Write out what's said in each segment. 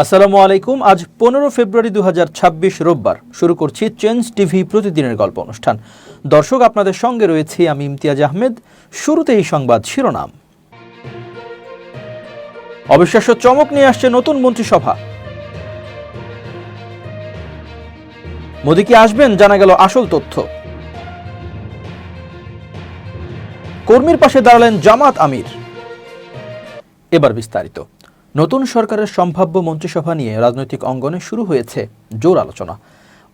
আসসালামু আলাইকুম। আজ 15 ফেব্রুয়ারি 2026 রোববার। শুরু করছি চেঞ্জ টিভি প্রতিদিনের গল্প অনুষ্ঠান। দর্শক, আপনাদের সঙ্গে রয়েছি আমি ইমতিয়াজ আহমেদ। শুরুতেই সংবাদ শিরোনাম। অবিশ্বাস্য চমক নিয়ে আসছে নতুন মন্ত্রিসভা। মোদি কি আসবেন, জানা গেল আসল তথ্য। কর্মীর পাশে দাঁড়ালেন জামাত আমির। এবার বিস্তারিত। নতুন সরকারের সম্ভাব্য মন্ত্রিসভা নিয়ে রাজনৈতিক অঙ্গনে শুরু হয়েছে জোর আলোচনা।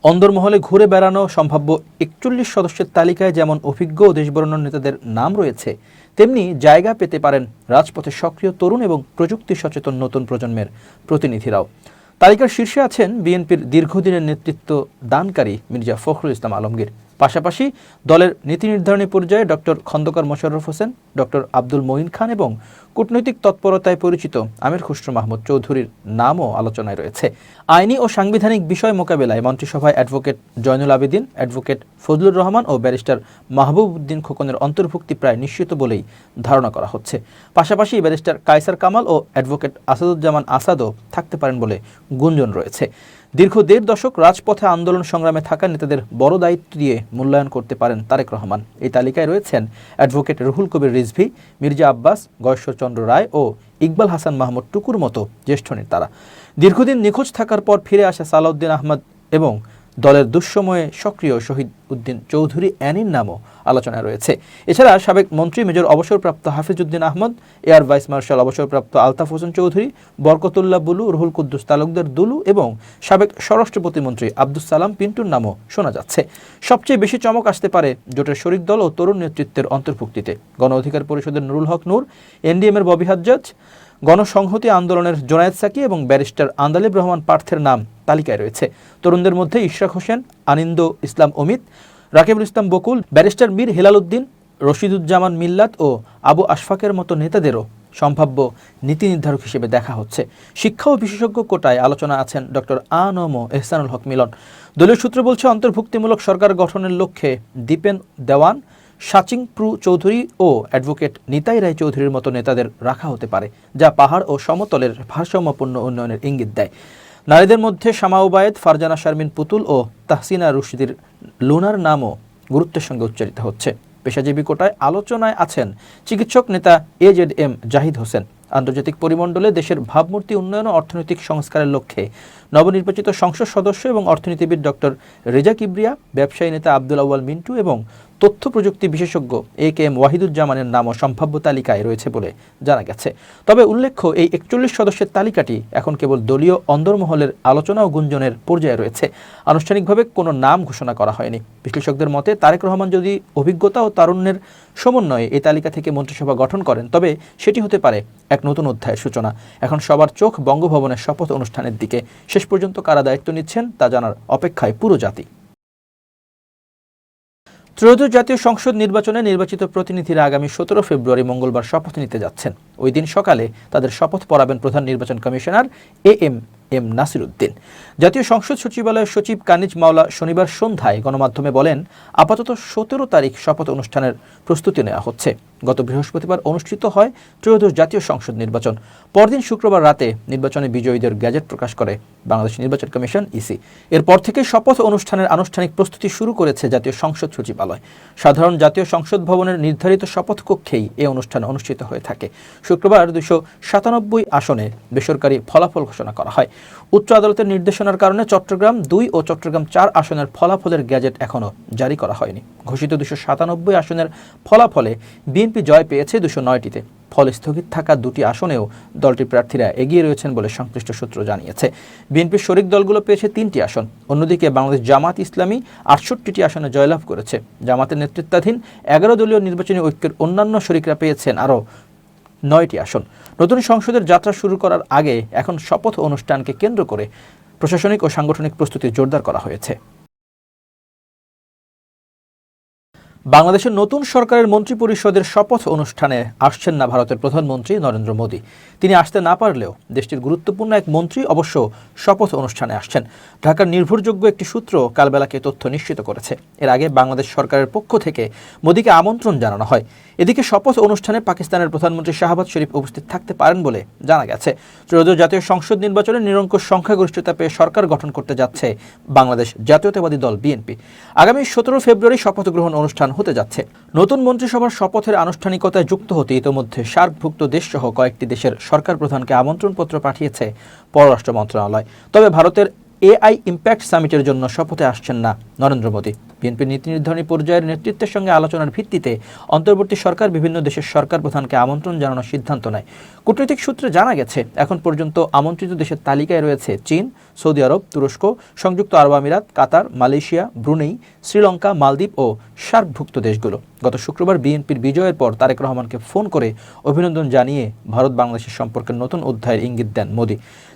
অন্দরমহলে ঘুরে বেড়ানো সম্ভাব্য 41 সদস্যের তালিকায় যেমন অভিজ্ঞ ও দেশবরেণ্য নেতাদের নাম রয়েছে, তেমনি জায়গা পেতে পারেন রাজপথে সক্রিয় তরুণ এবং প্রযুক্তি সচেতন নতুন প্রজন্মের প্রতিনিধিরাও। তালিকার শীর্ষে আছেন বিএনপির দীর্ঘদিনের নেতৃত্ব দানকারী মির্জা ফখরুল ইসলাম আলমগীর। পাশাপাশি দলের নীতি নির্ধারণী পর্যায়ে ডক্টর খন্দকার মোশাররফ হোসেন, ডক্টর আব্দুল মঈন খান এবং কূটনৈতিক তৎপরতায় পরিচিত আমির খুসরো মাহমুদ চৌধুরীর নামও আলোচনায় রয়েছে। আইনি ও সাংবিধানিক বিষয় মোকাবেলায় মন্ত্রিসভায় অ্যাডভোকেট জয়নুল আবেদিন, অ্যাডভোকেট ফজলুর রহমান ও ব্যারিস্টার মাহবুব উদ্দিন খোকনের অন্তর্ভুক্তি প্রায় নিশ্চিত বলেই ধারণা করা হচ্ছে। পাশাপাশি ব্যারিস্টার কায়সার কামাল ও অ্যাডভোকেট আসাদুজ্জামান আসাদও থাকতে পারেন বলে গুঞ্জন রয়েছে। দীর্ঘ 1.5 দশক রাজপথে আন্দোলন সংগ্রামে থাকা নেতাদের বড় দায়িত্ব দিয়ে মূল্যায়ন করতে পারেন তারেক রহমান। এই তালিকায় রয়েছেন অ্যাডভোকেট রুহুল কবির রিজভী, মির্জা আব্বাস, গয়েশ্বরচন্দ্র রায় ও ইকবাল হাসান মাহমুদ টুকুর মতো জ্যেষ্ঠ নেতারা। দীর্ঘদিন নিখোঁজ থাকার পর ফিরে আসা সালাউদ্দিন আহমদ এবং দলের দুঃসময়ে সক্রিয় শহীদ উদ্দিন চৌধুরী অ্যানির নামও আলোচনায় রয়েছে। এছাড়া সাবেক মন্ত্রী মেজর অবসরপ্রাপ্ত Hafizuddin Ahmed, air vice marshal অবসরপ্রাপ্ত আলতাফ হোসেন চৌধুরী, বরকতুল্লাহ বুলু, রুহুল কুদ্দুস তালুকদার দুলু এবং সাবেক স্বরাষ্ট্র প্রতিমন্ত্রী আব্দুস সালাম পিন্টুর নামও শোনা যাচ্ছে। সবচেয়ে বেশি চমক আসতে পারে জোটের শরিক দল ও তরুণ নেতৃত্বের অন্তর্ভুক্তিতে। গণ অধিকার পরিষদের নুরুল হক নূর, এনডিএম-এর ববি হাজ্জাজ, গণসংহতি আন্দোলনের জোনায়েদ সাকি এবং ব্যারিস্টার আন্দালিব রহমান পার্থের নাম তালিকায় রয়েছে। তরুণদের মধ্যে ইশরাক হোসেন, আনিন্দ ইসলাম অমিত, রাকিবুল ইসলাম বকুল, ব্যারিস্টার মীর হেলাল উদ্দিন, রশিদুজ্জামান মিল্লাত ও আবু আশফাকের মতো নেতাদেরও সম্ভাব্য নীতি নির্ধারক হিসেবে দেখা হচ্ছে। শিক্ষা ও বিশেষজ্ঞ কোটায় আলোচনা আছেন ডক্টর আ.ন.ম এহসানুল হক মিলন। দলীয় সূত্র বলছে, অন্তর্ভুক্তিমূলক সরকার গঠনের লক্ষ্যে দীপেন দেওয়ান, সাচিং প্রু চৌধুরী ও অ্যাডভোকেট নিতাই রায় চৌধুরীর মতো নেতাদের রাখা হতে পারে, যা পাহাড় ও সমতলের ভারসাম্যপূর্ণ উন্নয়নের ইঙ্গিত দেয়। নারীদের মধ্যে শামা ওবায়েদ, ফারজানা শারমিন পুতুল ও তাহসিনা রুশদির লুনার নামও গুরুত্বের সঙ্গে উচ্চারিত হচ্ছে। পেশাজীবী কোটায় আলোচনায় আছেন চিকিৎসক নেতা AZM জাহিদ হোসেন। আন্তর্জাতিক পরিমণ্ডলে দেশের ভাবমূর্তি উন্নয়ন ও অর্থনৈতিক সংস্কারের লক্ষ্যে নবনির্বাচিত সংসদ সদস্য এবং অর্থনীতিবিদ ডক্টর রেজা কিবরিয়া, ব্যবসায়ী নেতা আব্দুল আউয়াল মিন্টু এবং তথ্য প্রযুক্তি বিশেষজ্ঞ AK-M ওয়াহিদুজ্জামানের নামও সম্ভাব্য তালিকায় রয়েছে বলে জানা গেছে। তবে উল্লেখ্য, এই 41 সদস্যের তালিকাটি এখন কেবল দলীয় অন্দরমহলের আলোচনা ও গুঞ্জনের পর্যায়ে রয়েছে। আনুষ্ঠানিকভাবে কোনো নাম ঘোষণা করা হয়নি। বিশ্লেষকদের মতে, তারেক রহমান যদি অভিজ্ঞতা ও তারুণ্যের সমন্বয়ে এই তালিকা থেকে মন্ত্রিসভা গঠন করেন, তবে সেটি হতে পারে এক নতুন অধ্যায়ের সূচনা। এখন সবার চোখ বঙ্গভবনের শপথ অনুষ্ঠানের দিকে। শেষ পর্যন্ত কারা দায়িত্ব নিচ্ছেন তা জানার অপেক্ষায় পুরো জাতি। ত্রয়োদশ জাতীয় সংসদ নির্বাচনে নির্বাচিত প্রতিনিধিরা আগামী 17 ফেব্রুয়ারি মঙ্গলবার শপথ নিতে যাচ্ছেন। ওই দিন সকালে তাদের শপথ পড়াবেন প্রধান নির্বাচন কমিশনার AM নাসির উদ্দিন। জাতীয় সংসদ সচিবালয়ের সচিব কানিজ মাওলা শনিবার সন্ধ্যায় গণমাধ্যমে বলেন, আপাতত 17 তারিখ শপথ অনুষ্ঠানের প্রস্তুতি নেওয়া হচ্ছে। গত বৃহস্পতিবার অনুষ্ঠিত হয় ত্রয়োদশ জাতীয় সংসদ নির্বাচন। পরদিন শুক্রবার রাতে নির্বাচনে বিজয়ীদের গ্যাজেট প্রকাশ করে বাংলাদেশ নির্বাচন কমিশন ইসি। এরপর থেকে শপথ অনুষ্ঠানের আনুষ্ঠানিক প্রস্তুতি শুরু করেছে জাতীয় সংসদ সচিবালয়। সাধারণ জাতীয় সংসদ ভবনের নির্ধারিত শপথ কক্ষেই এই অনুষ্ঠান অনুষ্ঠিত হয়ে থাকে। শুক্রবার 297 আসনে বেসরকারি ফলাফল ঘোষণা করা হয়। উচ্চ আদালতের নির্দেশনার কারণে চট্টগ্রাম 2 ও চট্টগ্রাম 4 আসনের ফলাফলের গ্যাজেট এখনও জারি করা হয়নি। ঘোষিত 297 আসনের ফলাফলে বিএনপি জয় পেয়েছে 209টিতে। ফল স্থগিত থাকা 2টি আসনেও দলটির প্রার্থীরা এগিয়ে রয়েছেন বলে সংশ্লিষ্ট সূত্র জানিয়েছে। বিএনপির শরিক দলগুলো পেয়েছে 3টি আসন। অন্যদিকে বাংলাদেশ জামাত ইসলামী 68টি আসনে জয়লাভ করেছে। জামাতের নেতৃত্বাধীন 11 দলীয় নির্বাচনী ঐক্যের অন্যান্য শরিকরা পেয়েছেন আরও 9টি আসন। নতুন সংসদের যাত্রা শুরু করার আগে এখন শপথ অনুষ্ঠানকে কেন্দ্র করে প্রশাসনিক ও সাংগঠনিক প্রস্তুতি জোরদার করা হয়েছে। বাংলাদেশের নতুন সরকারের মন্ত্রিপরিষদের শপথ অনুষ্ঠানে আসছেন না ভারতের প্রধানমন্ত্রী নরেন্দ্র মোদী। তিনি আসতে না পারলেও দেশটির গুরুত্বপূর্ণ এক মন্ত্রী অবশ্য শপথ অনুষ্ঠানে আসছেন। ঢাকার নির্ভরযোগ্য একটি সূত্র কালবেলাকে তথ্য নিশ্চিত করেছে। এর আগে বাংলাদেশ সরকারের পক্ষ থেকে মোদীকে আমন্ত্রণ জানানো হয়। এদিকে শপথ অনুষ্ঠানে পাকিস্তানের প্রধানমন্ত্রী শাহবাজ শরীফ উপস্থিত থাকতে পারেন বলে জানা গেছে। ত্রয়োদশ জাতীয় সংসদ নির্বাচনে নিরঙ্কুশ সংখ্যাগরিষ্ঠতা পেয়ে সরকার গঠন করতে যাচ্ছে বাংলাদেশ জাতীয়তাবাদী দল বিএনপি। আগামী 17 ফেব্রুয়ারি শপথ গ্রহণ অনুষ্ঠান হতে যাচ্ছে। নতুন মন্ত্রিসভার শপথের আনুষ্ঠানিকতায় যুক্ত হতে ইতোমধ্যে সার্কভুক্ত দেশসহ কয়েকটি দেশের সরকার প্রধানকে আমন্ত্রণপত্র পাঠিয়েছে পররাষ্ট্র মন্ত্রণালয়। তবে ভারতের এআই ইম্প্যাক্ট সামিটের জন্য শপথে আসছেন না নরেন্দ্র মোদী। বিএনপির নীতি নির্ধারণী পর্যায়ের নেতৃত্বের সঙ্গে আলোচনার ভিত্তিতে অন্তর্বর্তী সরকার বিভিন্ন দেশের সরকার প্রধানকে আমন্ত্রণ জানানোর সিদ্ধান্ত নেয়। কূটনৈতিক সূত্রে জানা গেছে, এখন পর্যন্ত আমন্ত্রিত দেশের তালিকায় রয়েছে চীন, সৌদি আরব, তুরস্ক, সংযুক্ত আরব আমিরাত, কাতার, মালয়েশিয়া, ব্রুনেই, শ্রীলঙ্কা, মালদ্বীপ ও সার্কভুক্ত দেশগুলো। গত শুক্রবার বিএনপির বিজয়ের পর তারেক রহমানকে ফোন করে অভিনন্দন জানিয়ে ভারত বাংলাদেশের সম্পর্কের নতুন অধ্যায়ের ইঙ্গিত দেন মোদী।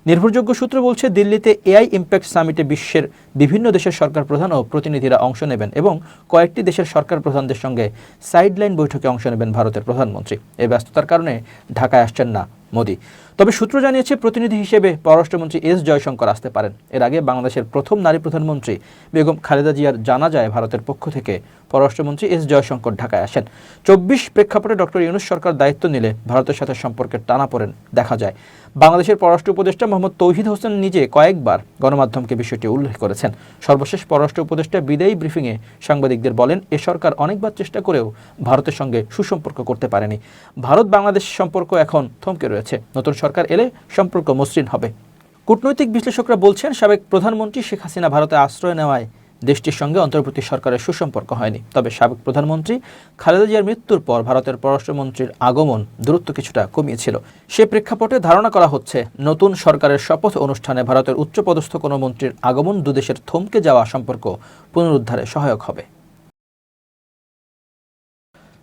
নির্ভরযোগ্য সূত্র বলছে, দিল্লিতে এআই ইম্প্যাক্ট সামিটে বিশ্বের বিভিন্ন দেশের সরকার প্রধান ও প্রতিনিধিরা অংশ নেবেন এবং কয়েকটি দেশের সরকার প্রধানদের সঙ্গে সাইডলাইন বৈঠকে অংশ নেবেন ভারতের প্রধানমন্ত্রী। এই ব্যস্ততার কারণে ঢাকায় আসছেন না মোদী। তবে সূত্র জানিয়েছে, প্রতিনিধি হিসেবে পররাষ্ট্রমন্ত্রী এস জয়শঙ্কর আসতে পারেন। এর আগে বাংলাদেশের প্রথম নারী প্রধানমন্ত্রী বেগম খালেদা জিয়ার জানাজায় ভারতের পক্ষ থেকে পররাষ্ট্রমন্ত্রী এস জয়শঙ্কর ঢাকায় আসেন। 24 প্রেক্ষাপটে ডক্টর ইউনূস সরকার দায়িত্ব নিলে ভারতের সাথে সম্পর্কের টানাপোড়েন দেখা যায়। বাংলাদেশের পররাষ্ট্র উপদেষ্টা মোহাম্মদ তৌহিদ হোসেন নিজে কয়েকবার গণমাধ্যমকে বিষয়টি উল্লেখ করেছেন। সর্বশেষ পররাষ্ট্র উপদেষ্টা বিদায়ী ব্রিফিংয়ে সাংবাদিকদের বলেন, এ সরকার অনেকবার চেষ্টা করেও ভারতের সঙ্গে সুসম্পর্ক করতে পারেনি। ভারত বাংলাদেশ সম্পর্ক এখন থমকে রয়েছে। নতুন সরকার এলে সম্পর্ক মসৃণ হবে। কূটনৈতিক বিশ্লেষকরা বলছেন, সাবেক প্রধানমন্ত্রী শেখ হাসিনা ভারতে আশ্রয় নেওয়ায় দেশটির সঙ্গে অন্তর্বর্তী সরকারের সুসম্পর্ক হয়নি। তবে সাবেক প্রধানমন্ত্রী খালেদা জিয়ার মৃত্যুর পর ভারতের পররাষ্ট্রমন্ত্রীর আগমন দূরত্ব কিছুটা কমিয়েছিল। সে প্রেক্ষাপটে ধারণা করা হচ্ছে, নতুন সরকারের শপথ অনুষ্ঠানে ভারতের উচ্চপদস্থ কোনো মন্ত্রীর আগমন দুদেশের থমকে যাওয়া সম্পর্ক পুনরুদ্ধারে সহায়ক হবে।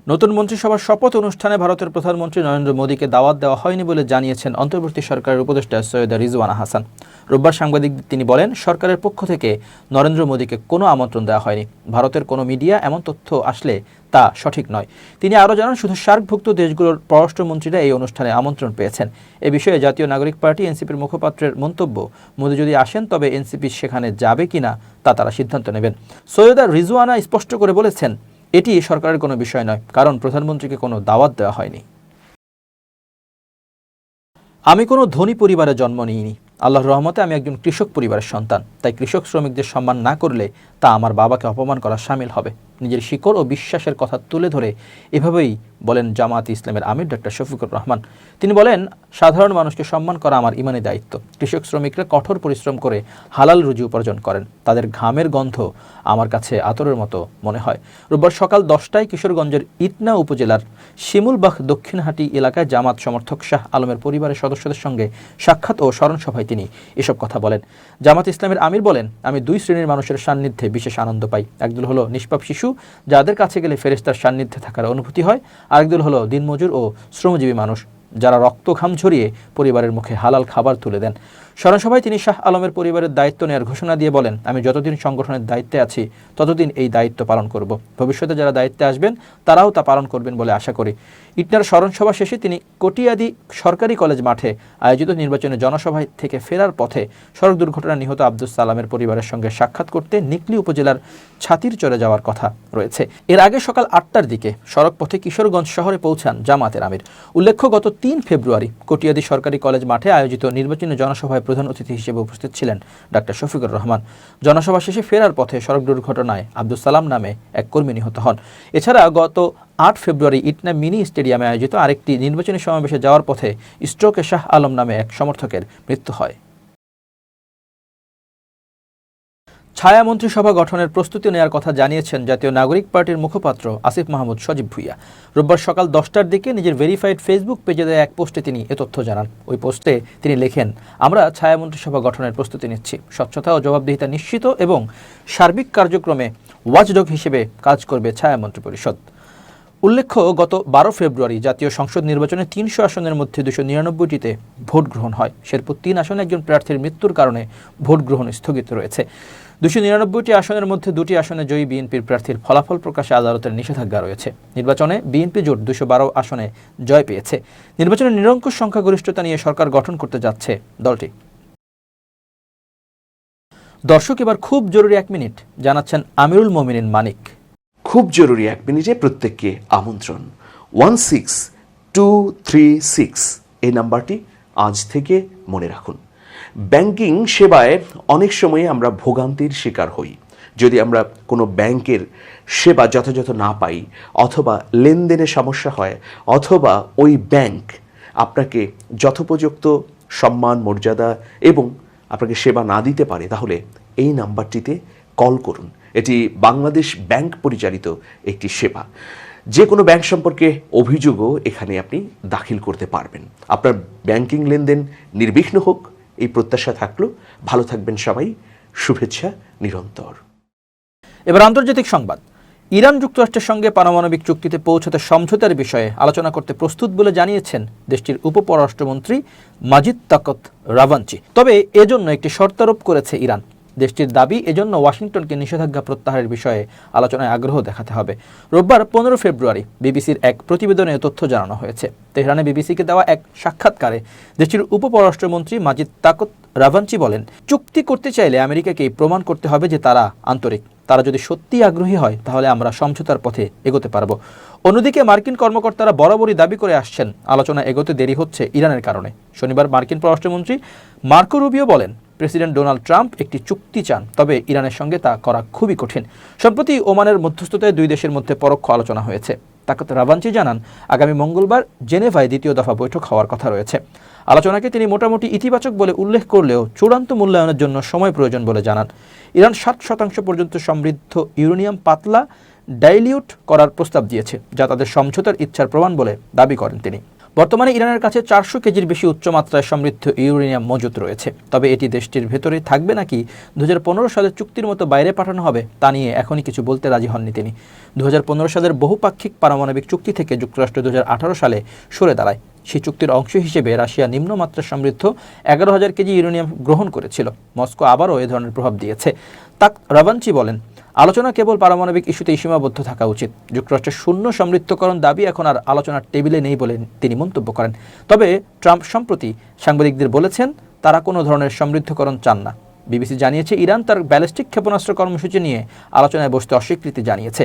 নতুন মন্ত্রিসভার শপথ অনুষ্ঠানে ভারতের প্রধানমন্ত্রী নরেন্দ্র মোদীকে দাওয়াত দেওয়া হয়নি বলে জানিয়েছেন অন্তর্বর্তী সরকারের উপদেষ্টা সৈয়দা রিজওয়ানা হাসান। রোববার সাংবাদিকদের তিনি বলেন, সরকারের পক্ষ থেকে নরেন্দ্র মোদীকে কোনো আমন্ত্রণ দেওয়া হয়নি। ভারতের কোনো মিডিয়া এমন তথ্য আসলে তা সঠিক নয়। তিনি আরও জানান, শুধু সার্কভুক্ত দেশগুলোর পররাষ্ট্রমন্ত্রীরা এই অনুষ্ঠানে আমন্ত্রণ পেয়েছেন। এ বিষয়ে জাতীয় নাগরিক পার্টি এনসিপির মুখপাত্রের মন্তব্য, মোদী যদি আসেন তবে এনসিপি সেখানে যাবে কিনা তা তারা সিদ্ধান্ত নেবেন। সৈয়দা রিজওয়ানা স্পষ্ট করে বলেছেন, এটি সরকারের কোনো বিষয় নয়, কারণ প্রধানমন্ত্রীকে কোনো দাওয়াত দেওয়া হয়নি। আমি কোনো ধনী পরিবারে জন্ম নিইনি। আল্লাহর রহমতে আমি একজন কৃষক পরিবারের সন্তান। তাই কৃষক শ্রমিকদের সম্মান না করলে তা আমার বাবাকে অপমান করা শামিল হবে। নিজের শিকড় ও বিশ্বাসের কথা তুলে ধরে এভাবেই বলেন জামায়াতে ইসলামের আমির ডক্টর শফিকুর রহমান। তিনি বলেন, সাধারণ মানুষকে সম্মান করা আমার ইমানি দায়িত্ব। কৃষক শ্রমিকরা কঠোর পরিশ্রম করে হালাল রুজি উপার্জন করেন। তাদের ঘামের গন্ধ আমার কাছে আতরের মতো মনে হয়। রোববার সকাল 10টায় কিশোরগঞ্জের ইটনা উপজেলার শিমুলবাগ দক্ষিণহাটি এলাকায় জামাত সমর্থক শাহ আলমের পরিবারের সদস্যদের সঙ্গে সাক্ষাৎ ও স্মরণসভায় তিনি এসব কথা বলেন। জামাত ইসলামের আমির বলেন, আমি দুই শ্রেণীর মানুষের সান্নিধ্যে বিশেষ আনন্দ পাই। একদল হলো নিষ্পাপ শিশু, যাদের কাছে গেলে ফেরেশতার সান্নিধ্যে থাকার অনুভূতি হয়। আরেকদল হলো দিনমজুর ও শ্রমজীবী মানুষ, যারা রক্ত ঘাম ঝরিয়ে পরিবারের মুখে হালাল খাবার তুলে দেন। স্মরণসভায় তিনি শাহ আলমের পরিবারের দায়িত্ব নেওয়ার ঘোষণা দিয়ে বলেন, আমি যতদিন সংগঠনের দায়িত্বে আছি ততদিন এই দায়িত্ব পালন করব। ভবিষ্যতে যারা দায়িত্বে আসবেন তারাও তা পালন করবেন বলে আশা করি। ইটনার স্মরণসভা শেষে তিনি কটিয়াদি সরকারি কলেজ মাঠে আয়োজিত নির্বাচনী জনসভায় থেকে ফেরার পথে সড়ক দুর্ঘটনায় নিহত আব্দুস সালামের পরিবারের সঙ্গে সাক্ষাৎ করতে নিকলি উপজেলার ছাতির চরে যাওয়ার কথা রয়েছে। এর আগে সকাল 8টার দিকে সড়ক পথে কিশোরগঞ্জ শহরে পৌঁছান জামাতের আমির। উল্লেখ্য, গত 3 ফেব্রুয়ারি কটিয়াদি সরকারি কলেজ মাঠে আয়োজিত নির্বাচনী জনসভায় প্রধান অতিথি হিসেবে উপস্থিত ছিলেন ডক্টর শফিকুর রহমান। জনসভা শেষে ফেরার পথে সড়ক দুর্ঘটনায় আব্দুস সালাম নামে এক কর্মী নিহত হন। এছাড়া গত 8 ফেব্রুয়ারি ইটনা মিনি স্টেডিয়ামে আয়োজিত আরেকটি নির্বাচনী সমাবেশে যাওয়ার পথে স্ট্রোকে শাহ আলম নামে এক সমর্থকের মৃত্যু হয়। ছায়া মন্ত্রিসভা গঠনের প্রস্তুতি নেওয়ার কথা জানিয়েছেন জাতীয় নাগরিক পার্টির মুখপাত্র আসিফ মাহমুদ সজীব ভুইয়া। রোববার সকাল 10টার দিকে নিজের ভেরিফাইড ফেসবুক পেজে দেওয়া এক পোস্টে তিনি এ তথ্য জানান। ওই পোস্টে তিনি লেখেন, আমরা ছায়া মন্ত্রিসভা গঠনের প্রস্তুতি নিচ্ছি। স্বচ্ছতা ও জবাবদিহিতা নিশ্চিত এবং সার্বিক কার্যক্রমে ওয়াচডগ হিসেবে কাজ করবে ছায়া মন্ত্রিপরিষদ। উল্লেখ্য, গত 12 ফেব্রুয়ারি জাতীয় সংসদ নির্বাচনে 300 আসনের মধ্যে 299টিতে ভোট গ্রহণ হয়। শেরপুর 3 আসনে একজন প্রার্থীর মৃত্যুর কারণে ভোট গ্রহণ স্থগিত রয়েছে। 299টি আসনের মধ্যে 2টি আসনে জয়ী বিএনপির প্রার্থীর ফলাফল প্রকাশে আদালতের নিষেধাজ্ঞা রয়েছে। নির্বাচনে বিএনপি জোট 212 আসনে জয় পেয়েছে। নির্বাচনে নিরঙ্কুশ সংখ্যাগরিষ্ঠতা নিয়ে সরকার গঠন করতে যাচ্ছে দলটি। দর্শক, এবার খুব জরুরি 1 মিনিট জানাচ্ছেন আমিরুল মোমিনিন মানিক। খুব জরুরি 1 মিনিটে প্রত্যেককে আমন্ত্রণ। 16236 এই নাম্বারটি আজ থেকে মনে রাখুন। ব্যাংকিং সেবায় অনেক সময় আমরা ভোগান্তির শিকার হই। যদি আমরা কোনো ব্যাংকের সেবা যথাযথ না পাই, অথবা লেনদেনে সমস্যা হয়, অথবা ওই ব্যাংক আপনাকে যথোপযুক্ত সম্মান, মর্যাদা এবং আপনাকে সেবা না দিতে পারে, তাহলে এই নাম্বারটিতে কল করুন। এটি বাংলাদেশ ব্যাংক পরিচালিত একটি সেবা। যে কোনো ব্যাংক সম্পর্কে অভিযোগও এখানে আপনি দাখিল করতে পারবেন। আপনার ব্যাংকিং লেনদেন নির্বিঘ্ন হোক, এই প্রত্যাশা থাকলো। ভালো থাকবেন সবাই, শুভেচ্ছা নিরন্তর। এবার আন্তর্জাতিক সংবাদ। ইরান যুক্তরাষ্ট্রের সঙ্গে পারমাণবিক চুক্তিতে পৌঁছাতে সমঝোতার বিষয়ে আলোচনা করতে প্রস্তুত বলে জানিয়েছেন দেশটির উপপররাষ্ট্রমন্ত্রী মাজিদ তাকত রাভাঞ্চি। তবে এজন্য একটি শর্তারোপ করেছে ইরান। দেশটির দাবি, এজন্য ওয়াশিংটনকে নিষেধাজ্ঞা প্রত্যাহারের বিষয়ে আলোচনায় আগ্রহ দেখাতে হবে। রোববার 15 ফেব্রুয়ারি বিবিসির এক প্রতিবেদনে তথ্য জানানো হয়েছে। তেহরানে বিবিসিকে দেওয়া এক সাক্ষাৎকারে দেশটির উপপররাষ্ট্রমন্ত্রী মাজিদ তাকত রাভাঞ্চি বলেন, চুক্তি করতে চাইলে আমেরিকাকেই প্রমাণ করতে হবে যে তারা আন্তরিক। তারা যদি সত্যিই আগ্রহী হয়, তাহলে আমরা সমঝোতার পথে এগোতে পারব। অন্যদিকে মার্কিন কর্মকর্তারা বরাবরই দাবি করে আসছেন, আলোচনা এগোতে দেরি হচ্ছে ইরানের কারণে। শনিবার মার্কিন পররাষ্ট্রমন্ত্রী মার্কো রুবিও বলেন, প্রেসিডেন্ট ডোনাল্ড ট্রাম্প একটি চুক্তি চান, তবে ইরানের সঙ্গে তা করা খুবই কঠিন। সম্প্রতি ওমানের মধ্যস্থতায় 2 দেশের মধ্যে পরোক্ষ আলোচনা হয়েছে। তাকত রাভাঞ্চি জানান, আগামী মঙ্গলবার জেনেভায় 2য় দফা বৈঠক হওয়ার কথা রয়েছে। আলোচনাকে তিনি মোটামুটি ইতিবাচক বলে উল্লেখ করলেও চূড়ান্ত মূল্যায়নের জন্য সময় প্রয়োজন বলে জানান। ইরান 7% পর্যন্ত সমৃদ্ধ ইউরেনিয়াম পাতলা ডাইলিউট করার প্রস্তাব দিয়েছে, যা তাদের সমঝোতার ইচ্ছার প্রমাণ বলে দাবি করেন তিনি। বর্তমানে ইরানের কাছে 400 কেজির বেশি উচ্চমাত্রায় সমৃদ্ধ ইউরেনিয়াম মজুত রয়েছে। তবে এটি দেশটির ভেতরে থাকবে নাকি 2015 সালের চুক্তির মতো বাইরে পাঠানো হবে, তা নিয়ে এখনই কিছু বলতে রাজি হননি তিনি। 2015 সালের বহুপাক্ষিক পারমাণবিক চুক্তি থেকে যুক্তরাষ্ট্র 2018 সালে সরে দাঁড়ায়। সেই চুক্তির অংশ হিসেবে রাশিয়া নিম্নমাত্রা সমৃদ্ধ 11,000 কেজি ইউরেনিয়াম গ্রহণ করেছিল। মস্কো আবারও এ ধরনের প্রভাব দিয়েছে। রাভাঞ্চি বলেন, আলোচনা কেবল পারমাণবিক ইস্যুতেই সীমাবদ্ধ থাকা উচিত। যুক্তরাষ্ট্রের শূন্য সমৃদ্ধকরণ দাবি এখন আর আলোচনার টেবিলে নেই বলে তিনি মন্তব্য করেন। তবে ট্রাম্প সম্প্রতি সাংবাদিকদের বলেছেন, তারা কোনো ধরনের সমৃদ্ধকরণ চান না। বিবিসি জানিয়েছে, ইরান তার ব্যালিস্টিক ক্ষেপণাস্ত্র কর্মসূচি নিয়ে আলোচনায় বসতে অস্বীকৃতি জানিয়েছে।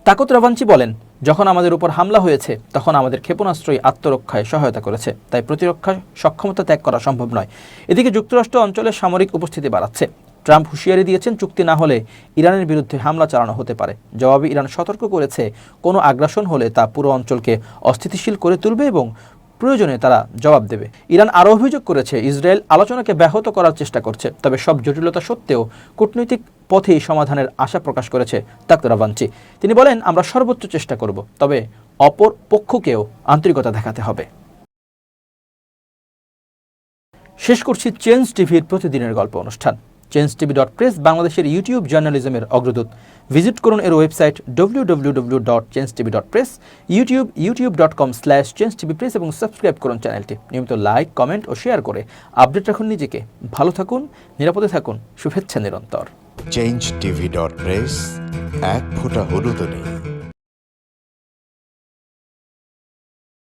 তাকত রাভাঞ্চি বলেন, যখন আমাদের উপর হামলা হয়েছে, তখন আমাদের ক্ষেপণাস্ত্রই আত্মরক্ষায় সহায়তা করেছে, তাই প্রতিরক্ষা সক্ষমতা ত্যাগ করা সম্ভব নয়। এদিকে যুক্তরাষ্ট্র অঞ্চলে সামরিক উপস্থিতি বাড়াচ্ছে। ট্রাম্প হুঁশিয়ারি দিয়েছেন, চুক্তি না হলে ইরানের বিরুদ্ধে হামলা চালানো হতে পারে। জবাবে ইরান সতর্ক করেছে, কোনো আগ্রাসন হলে তা পুরো অঞ্চলকে অস্থিতিশীল করে তুলবে এবং প্রয়োজনে তারা জবাব দেবে। ইরান আরও অভিযোগ করেছে, ইসরায়েল আলোচনাকে ব্যাহত করার চেষ্টা করছে। তবে সব জটিলতা সত্ত্বেও কূটনৈতিক পথেই সমাধানের আশা প্রকাশ করেছে তাকত রাভাঞ্চি। তিনি বলেন, আমরা সর্বোচ্চ চেষ্টা করব, তবে অপর পক্ষকেও আন্তরিকতা দেখাতে হবে। শেষ করছি চেঞ্জ টিভির প্রতিদিনের গল্প অনুষ্ঠান। changetv.press বাংলাদেশের ইউটিউব জার্নালিজমের অগ্রদূত। ভিজিট করুন এর ওয়েবসাইট www.changetv.press, ইউটিউব youtube.com/changetvpress এবং সাবস্ক্রাইব করুন চ্যানেলটি। নিয়মিত লাইক, কমেন্ট ও শেয়ার করে আপডেট রাখুন নিজেকে। ভালো থাকুন, নিরাপদে থাকুন, শুভেচ্ছা নিরন্তর। changetv.press, এক ফোঁটা হলুদও নেই।